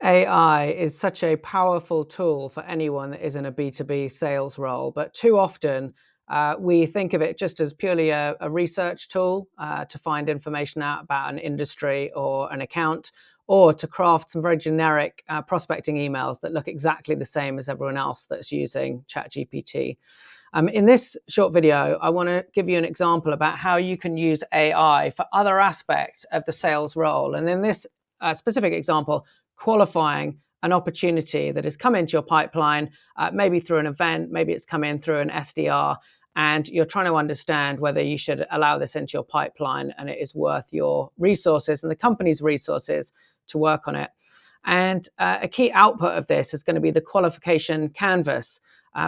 AI is such a powerful tool for anyone that is in a B2B sales role, but too often we think of it just as purely a research tool to find information out about an industry or an account, or to craft some very generic prospecting emails that look exactly the same as everyone else that's using ChatGPT. In this short video, I want to give you an example about how you can use AI for other aspects of the sales role. And in this specific example, qualifying an opportunity that has come into your pipeline, maybe through an event, maybe it's come in through an SDR, and you're trying to understand whether you should allow this into your pipeline and it is worth your resources and the company's resources to work on it. And a key output of this is going to be the qualification canvas,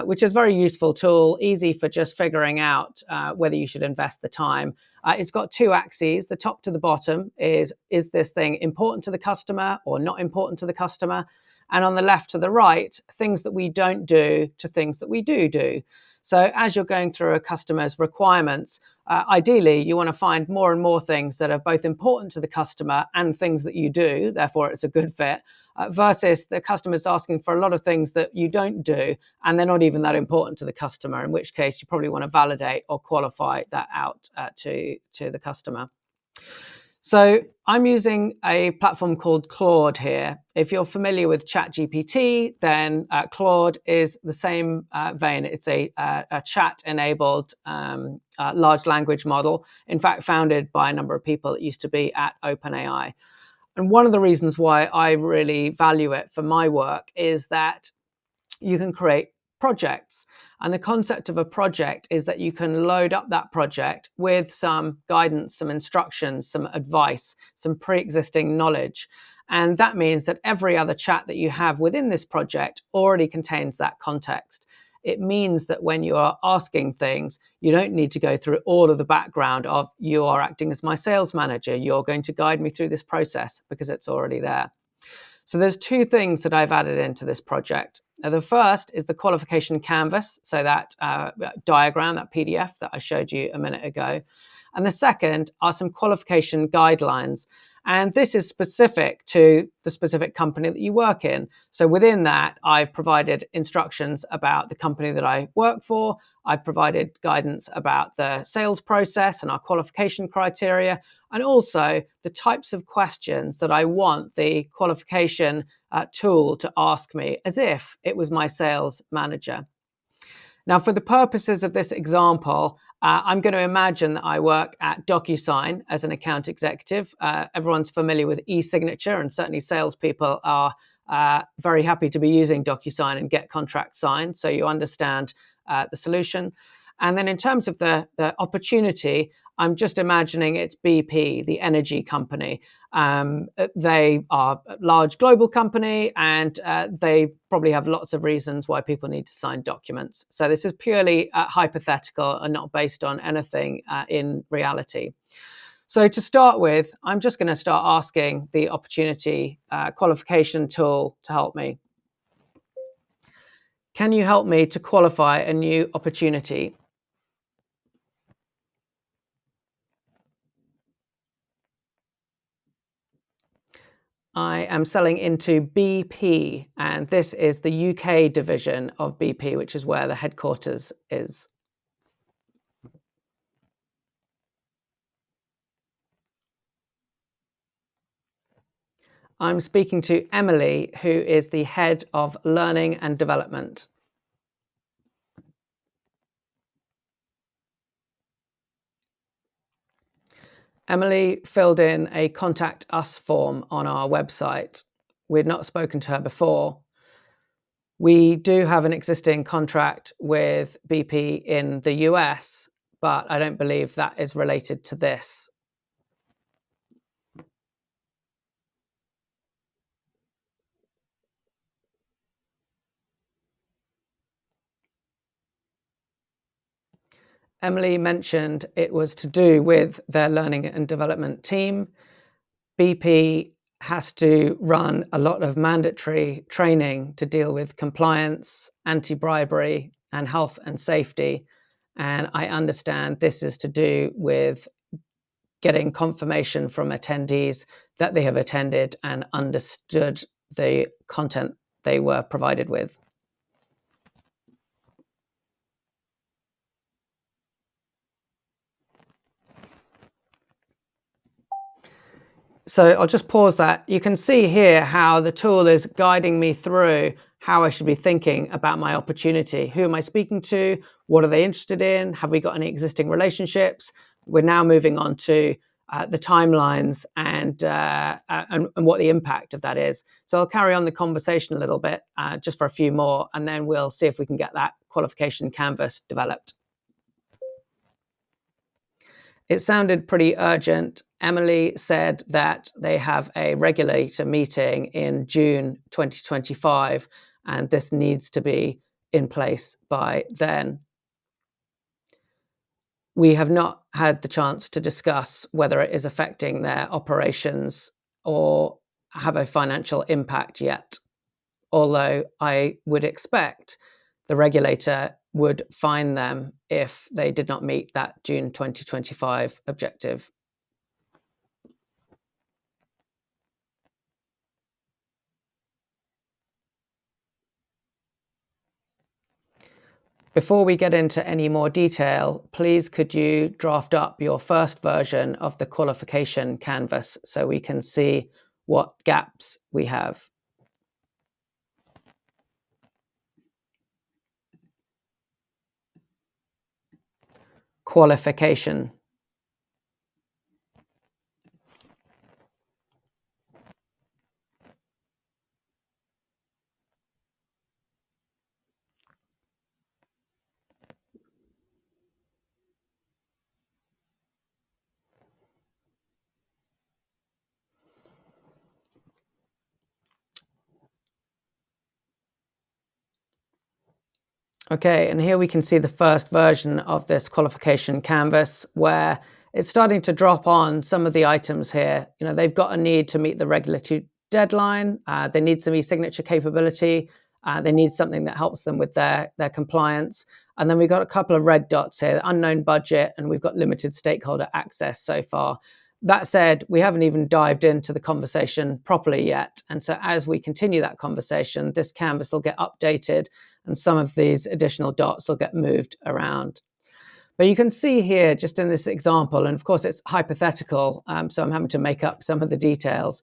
which is a very useful tool, easy for just figuring out whether you should invest the time. It's got two axes. The top to the bottom is this thing important to the customer or not important to the customer? And on the left to the right, things that we don't do to things that we do. So as you're going through a customer's requirements, ideally, you want to find more and more things that are both important to the customer and things that you do, therefore it's a good fit, versus the customer's asking for a lot of things that you don't do, and they're not even that important to the customer, in which case you probably want to validate or qualify that out to the customer. So I'm using a platform called Claude here. If you're familiar with ChatGPT, then Claude is the same vein. It's a chat-enabled large language model, in fact, founded by a number of people that used to be at OpenAI. And one of the reasons why I really value it for my work is that you can create projects. And the concept of a project is that you can load up that project with some guidance, some instructions, some advice, some pre-existing knowledge. And that means that every other chat that you have within this project already contains that context. It means that when you are asking things, you don't need to go through all of the background of, you are acting as my sales manager, you're going to guide me through this process, because it's already there. So there's two things that I've added into this project. Now, the first is the qualification canvas, so that diagram, that PDF that I showed you a minute ago. And the second are some qualification guidelines. And this is specific to the specific company that you work in. So within that, I've provided instructions about the company that I work for. I've provided guidance about the sales process and our qualification criteria, and also the types of questions that I want the qualification tool to ask me as if it was my sales manager. Now, for the purposes of this example, I'm going to imagine that I work at DocuSign as an account executive. Everyone's familiar with e-signature, and certainly salespeople are very happy to be using DocuSign and get contracts signed. So you understand the solution. And then in terms of the opportunity, I'm just imagining it's BP, the energy company. They are a large global company, and they probably have lots of reasons why people need to sign documents. So this is purely hypothetical and not based on anything in reality. So to start with, I'm just going to start asking the opportunity qualification tool to help me. Can you help me to qualify a new opportunity? I am selling into BP, and this is the UK division of BP, which is where the headquarters is. I'm speaking to Emily, who is the head of learning and development. Emily filled in a contact us form on our website. We'd not spoken to her before. We do have an existing contract with BP in the US, but I don't believe that is related to this. Emily mentioned it was to do with their learning and development team. BP has to run a lot of mandatory training to deal with compliance, anti-bribery, and health and safety. And I understand this is to do with getting confirmation from attendees that they have attended and understood the content they were provided with. So I'll just pause that. You can see here how the tool is guiding me through how I should be thinking about my opportunity. Who am I speaking to? What are they interested in? Have we got any existing relationships? We're now moving on to the timelines and what the impact of that is. So I'll carry on the conversation a little bit just for a few more, and then we'll see if we can get that qualification canvas developed. It sounded pretty urgent. Emily said that they have a regulator meeting in June 2025, and this needs to be in place by then. We have not had the chance to discuss whether it is affecting their operations or have a financial impact yet, although I would expect the regulator would fine them if they did not meet that June 2025 objective. Before we get into any more detail, please could you draft up your first version of the qualification canvas so we can see what gaps we have. Qualification. Okay, and here we can see the first version of this qualification canvas where it's starting to drop on some of the items here. You know, they've got a need to meet the regulatory deadline. They need some e-signature capability. They need something that helps them with their compliance. And then we've got a couple of red dots here, unknown budget, and we've got limited stakeholder access so far. That said, we haven't even dived into the conversation properly yet. And so as we continue that conversation, this canvas will get updated and some of these additional dots will get moved around. But you can see here, just in this example, and of course it's hypothetical, so I'm having to make up some of the details,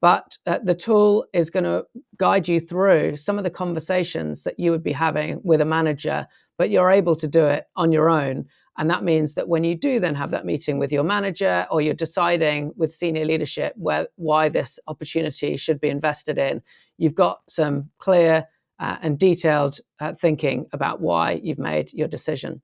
but the tool is going to guide you through some of the conversations that you would be having with a manager, but you're able to do it on your own. And that means that when you do then have that meeting with your manager, or you're deciding with senior leadership why this opportunity should be invested in, you've got some clear and detailed thinking about why you've made your decision.